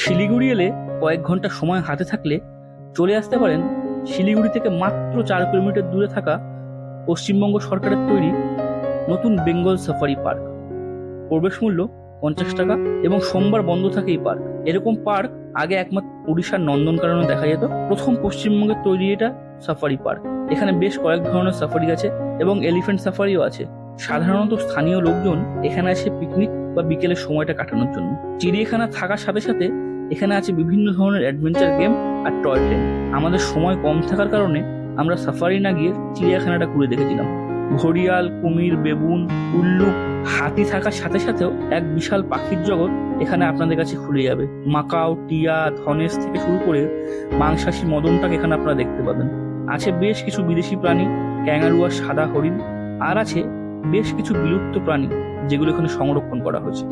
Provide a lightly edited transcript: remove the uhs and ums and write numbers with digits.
শিলিগুড়ি এলে কয়েক ঘন্টা সময় হাতে থাকলে চলে আসতে পারেন শিলিগুড়ি থেকে মাত্র 4 কিলোমিটার দূরে থাকা পশ্চিমবঙ্গ সরকারের তৈরি নতুন বেঙ্গল সাফারি পার্ক। প্রবেশ মূল্য 50 টাকা এবং সোমবার বন্ধ থাকে এই পার্ক। এরকম পার্ক আগে একমাত্র উড়িষ্যার নন্দনকাননে দেখা যেত। প্রথম পশ্চিমবঙ্গের তৈরি এটা সাফারি পার্ক। এখানে বেশ কয়েক ধরনের সাফারি আছে এবং এলিফ্যান্ট সাফারিও আছে। সাধারণত স্থানীয় লোকজন এখানে আসে পিকনিক বা বিকেলের সময়টা কাটানোর জন্য। চিড়িয়াখানা থাকার সাথে সাথে এখানে আছে বিভিন্ন ধরনের অ্যাডভেঞ্চার গেম আর টয় ট্রেন। আমাদের সময় কম থাকার কারণে আমরা সাফারি না গিয়ে চিড়িয়াখানাটা ঘুরে দেখেছিলাম। ঘড়িয়াল, কুমির, বেবুন, উল্লুক, হাতি থাকার সাথে সাথেও এক বিশাল পাখির জগৎ এখানে আপনাদের কাছে খুলে যাবে। মাকাও, টিয়া, ধনেশ থেকে শুরু করে মাংসাশী মদনটাক এখানে আপনারা দেখতে পাবেন। আছে বেশ কিছু বিদেশি প্রাণী, ক্যাঙ্গারু আর সাদা হরিণ। আর আছে বেশ কিছু বিলুপ্ত প্রাণী যেগুলো এখানে সংরক্ষণ করা হয়েছে।